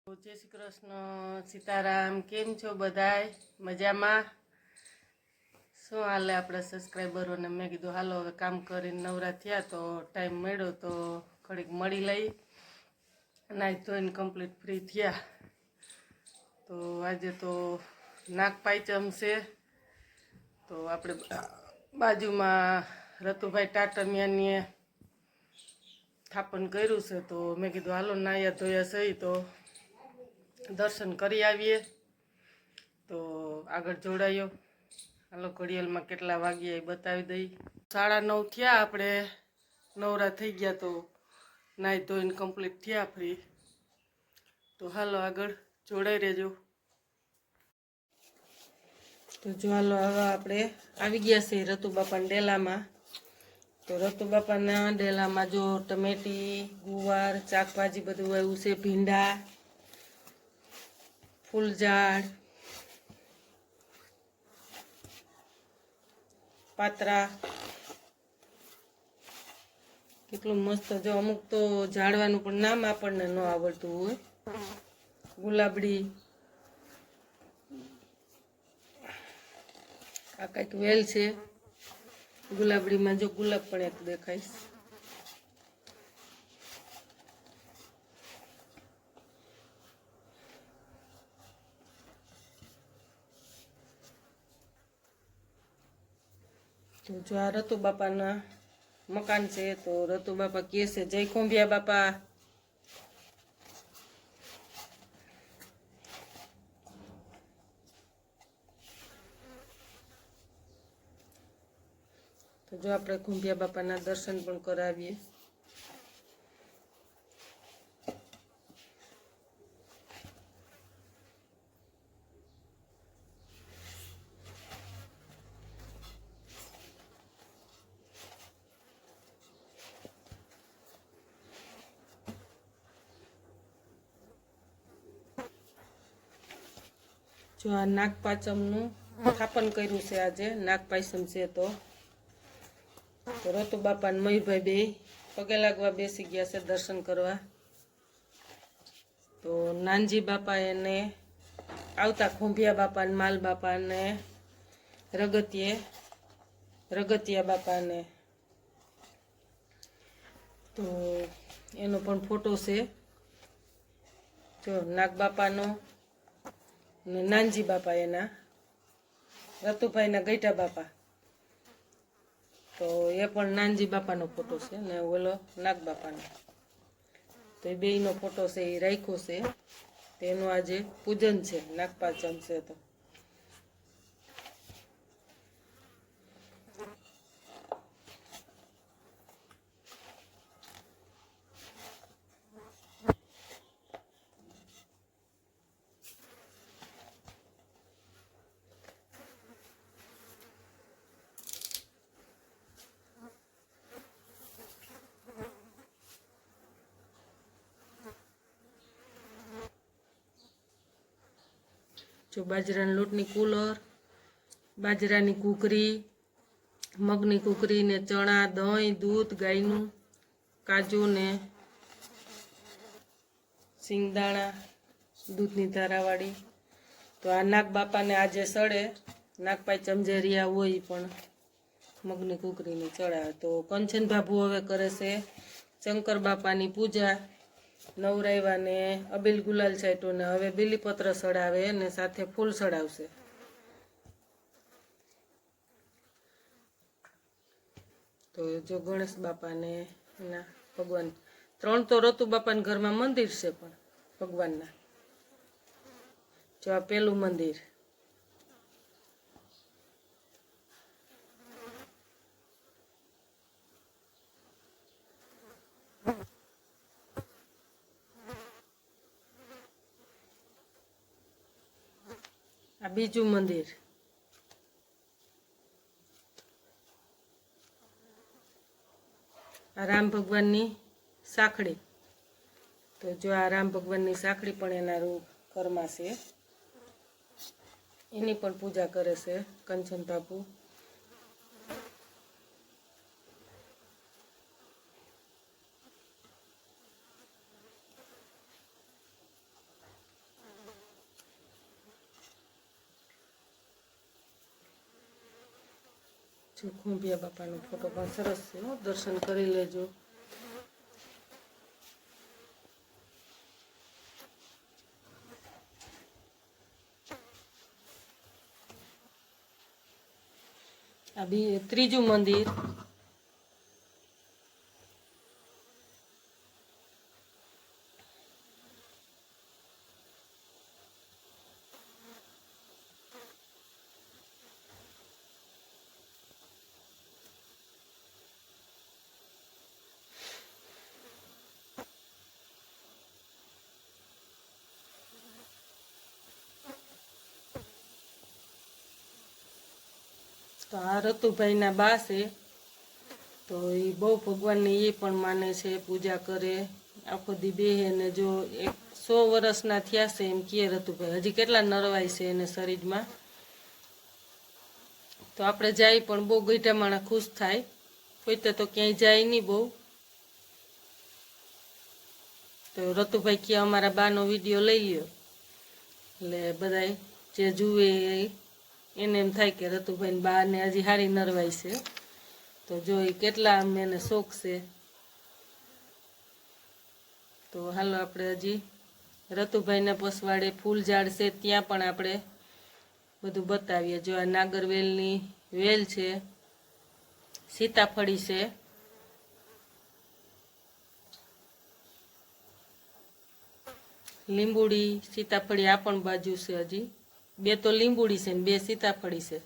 જય શ્રી કૃષ્ણ, સીતારામ. કેમ છો બધાય? મજામાં? શું હાલે આપણા સબસ્ક્રાઈબરોને? મેં કીધું હાલો હવે કામ કરીને નવરા થયા તો ટાઈમ મળ્યો તો ઘડીક મળી લઈ. નાઈ ધોઈને કમ્પ્લીટ ફ્રી થયા. તો આજે તો નાગપાંચમ છે, તો આપણે બાજુમાં રતુભાઈ ટાટમિયાનીએ સ્થાપન કર્યું છે, તો મેં કીધું હાલો નાયા ધોયા સહી તો દર્શન કરી આવીએ. તો આગળ જોડાયો. હાલો ઘડિયાળમાં કેટલા વાગ્યા એ બતાવી દઈ. 9:30 થયા, આપણે નવરા થઈ ગયા તો નાઈ ધોઈને કમ્પ્લીટ થયા ફ્રી. તો હાલો આગળ જોડાઈ રહેજો. તો જો હાલો હવે આપણે આવી ગયા છે રતુબાપાના ડેલામાં. તો રતુબાપાના ડેલામાં જો ટમેટી, ગુવાર, શાકભાજી બધું આવ્યું છે, ભીંડા, ફૂલઝાડ, પાત્રા. કેટલું મસ્ત. જો અમુક તો ઝાડવાનું પણ નામ આપણને ન આવડતું હોય. ગુલાબડી, આ કંઈક વેલ છે. ગુલાબડીમાં જો ગુલાબ પણ એક દેખાઈશ. તો જો આ રતુબાપાના મકાન છે. તો રતુબાપા કહે છે જય ખોંભિયા બાપા. તો જો આપણે ખોંભિયા બાપાના દર્શન પણ કરાવીએ. જો આ નાગપાંચમનું સ્થાપન કર્યું છે આજે. નાગપાંચમ છે તો રતુબાપા અને મયુરભાઈ બે પગે લાગવા બેસી ગયા છે દર્શન કરવા. તો નાનજી બાપા એને આવતા ખોંભિયા બાપા ને માલ બાપા ને રગતિયા બાપાને તો એનો પણ ફોટો છે. જો નાગ બાપાનો ને નાનજી બાપા એના રતુભાઈના ગઈટા બાપા. તો એ પણ નાનજી બાપાનો ફોટો છે ને ઓલો નાગ બાપાનો. તો એ બેયનો ફોટો છે એ રાખ્યો છે. તેનું આજે પૂજન છે. નાગપાંચમ છે તો જો બાજરાના લોટની કુલર, બાજરાની કૂકરી, મગની કૂકરી ને ચણા, દહીં, દૂધ ગાયનું, કાજુ ને સિંગદાણા, દૂધની ધારાવાળી. તો આ નાગ બાપાને આજે સડે. નાગપાંચમ જે રહ્યા હોય પણ મગની કૂકરીને ચડાવે. તો કંચન બાબુ હવે કરે છે શંકર બાપાની પૂજા. નવરાવ્યા ને અબીલ ગુલાલ છાંટ્યો ને હવે બીલીપત્ર ચડાવે ને સાથે ફૂલ ચડાવશે. તો જો ગણેશ બાપાને એના ભગવાન 3 તો રતુ બાપાના ઘરમાં મંદિર છે પણ ભગવાનના. જો આ પેલું મંદિર. આ બીજું મંદિર. આ રામ ભગવાનની સાંકળી. તો જો આ રામ ભગવાનની સાંકળી પણ એના ઘરમાં છે. એની પણ પૂજા કરે છે કંચન બાપુ. જો ખુંભિયા બાપાનો ફોટો પણ સરસ છે, દર્શન કરી લેજો. આ ત્રીજું મંદિર. તો આ રતુભાઈના બા છે, તો એ બહુ ભગવાનની એ પણ માને છે, પૂજા કરે, આખો દી બેહે ને જો 100 વર્ષના થયા છે એમ કહે રતુભાઈ. હજી કેટલા નરવાય છે એને શરીરમાં. તો આપણે જાય પણ બહુ ગઈઢા માણસ ખુશ થાય, કોઈ તો ક્યાંય જાય નહીં બહુ. તો રતુભાઈ કે અમારા બાનો વિડીયો લઈ લ્યો, એટલે બધાય જે જુએ એને એમ થાય કે રતુભાઈ બા ને હજી સારી નરવાઈ છે. તો જો એ કેટલા એને શોખ છે. તો હાલો આપણે હજી રતુભાઈના પસવાડે ફૂલ ઝાડ છે ત્યાં પણ આપણે બધું બતાવીએ. જો આ નાગરવેલની વેલ છે, સીતાફળી છે, લીંબુડી, સીતાફળી આ પણ બાજુ છે. હજી 2 તો લીંબુડી છે ને 2 સીતાફળી છે.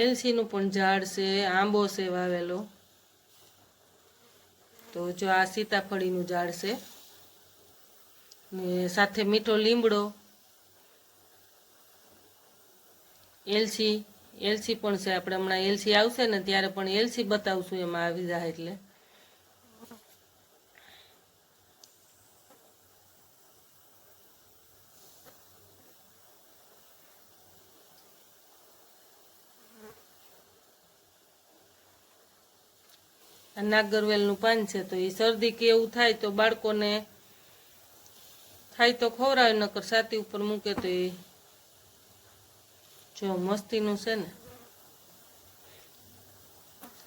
એલસીનું પણ ઝાડ છે, આંબો છે વાવેલો. તો જો આ સીતાફળીનું ઝાડ છે ને સાથે મીઠો લીમડો, એલસી પણ છે. આપણે હમણાં એલસી આવશે ને ત્યારે પણ એલસી બતાવશું, એમાં આવી જાય એટલે. આ નાગરવેલનું પાન છે, તો એ શરદી કે એવું થાય તો બાળકોને થાય તો ખવડાવે, નકર છાતી ઉપર મૂકે તો એ જો મસ્તીનું છે ને.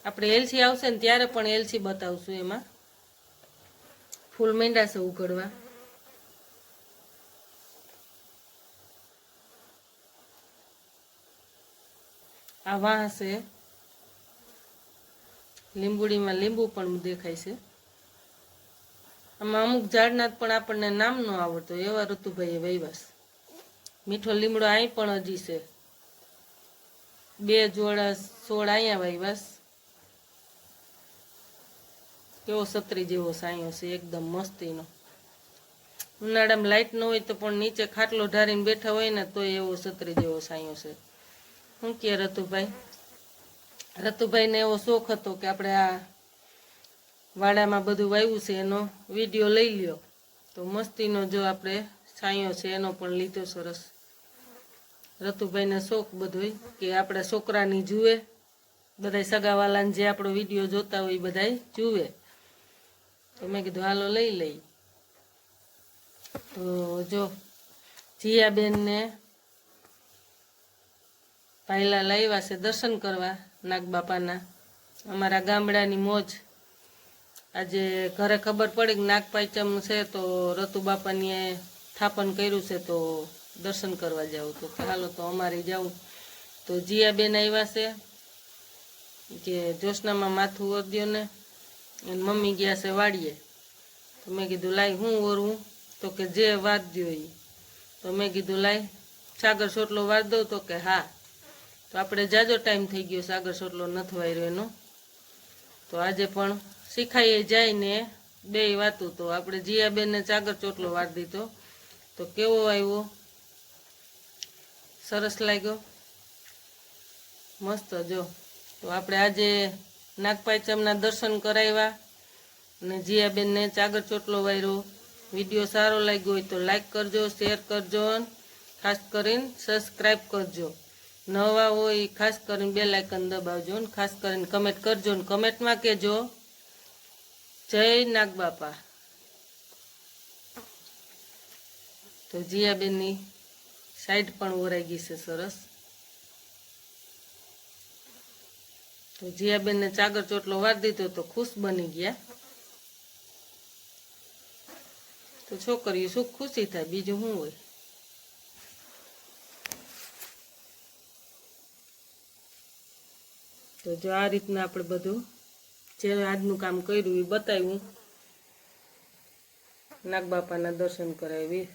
આપણે એલસી આવશે ને ત્યારે પણ એલસી બતાવશું, એમાં ફૂલ માંડ્યા છે ઉઘડવા. આ વાહ છે, લીંબુડીમાં લીંબુ પણ દેખાય છે. આમાં અમુક ઝાડના પણ આપણને નામ ન આવડતો એવા રતુભાઈએ વૈવાસ. મીઠો લીમડો અહીં પણ હજી છે, 2 જોડા છોડ અહીંયા વૈવાસ. કેવો છત્રી જેવો સાયો છે, એકદમ મસ્તીનો. ઉનાળામાં લાઇટ ન હોય તો પણ નીચે ખાટલો ઢારીને બેઠા હોય ને તો એવો છત્રી જેવો સાયો છે. શું કે રતુભાઈને એવો શોખ હતો કે આપણે આ વાડામાં બધું વાવ્યું છે એનો વિડીયો લઈ લ્યો. તો મસ્તીનો જો આપણે સાયો છે એનો પણ લીધો સરસ. રતુભાઈને શોખ બધોય કે આપણા છોકરાની જુએ, બધાય સગાવાલાને જે આપણો વિડીયો જોતા હોય બધાય જુએ. તો મેં કીધું હાલો લઈ લઈ. તો જો જીયાબેનને ભાઈલા લાવ્યા છે દર્શન કરવા નાગબાપાના. અમારા ગામડાની મોજ. આજે ઘરે ખબર પડી કે નાગપાંચમ છે તો રતુબાપાને સ્થાપન કર્યું છે, તો દર્શન કરવા જાવ. તો હાલો તો અમારે જાવું. તો જીયાબેન આવ્યા છે કે જોશનામાં માથું ઓરદ્યો ને અને મમ્મી ગયા છે વાડીએ. તો મેં કીધું લાઈ હું ઓરવું, તો કે જે વાત દો એ. તો મેં કીધું લાઈ સાગર સોટલો વાર દઉં, તો કે હા. તો આપણે જાજો ટાઈમ થઈ ગયો સાગર સોટલો નથી વાર્યો એનો. તો આજે પણ શીખાઈએ જાય ને 2 વાતું. તો આપણે જીયાબેનને સાગર ચોટલો વાર દીધો. તો કેવો આવ્યો, સરસ લાગ્યો, મસ્ત. જો તો આપણે આજે નાગપાંચમના દર્શન કરાવ્યા અને જીયાબેનને સાગર ચોટલો વાર્યો. વિડીયો સારો લાગ્યો હોય તો લાઈક કરજો, શેર કરજો, ખાસ કરીને સબસ્ક્રાઈબ કરજો. નવા હોય ખાસ કરીને બેલ આઇકન દબાવજો ને ખાસ કરીને કમેન્ટ કરજો ને કમેન્ટમાં કહેજો જય નાગબાપા. તો જીયાબેનની સાઈડ પણ ઓરાઈ ગઈ છે સરસ. તો જીયાબેનને ચાગર ચોટલો વાર દીધો તો ખુશ બની ગયા. તો છોકરીઓ શું ખુશી થાય, બીજું શું હોય. તો જો આ રીતના આપણે બધું જે આજનું કામ કર્યું એ બતાવ્યું. નાગબાપાના દર્શન કરાવી.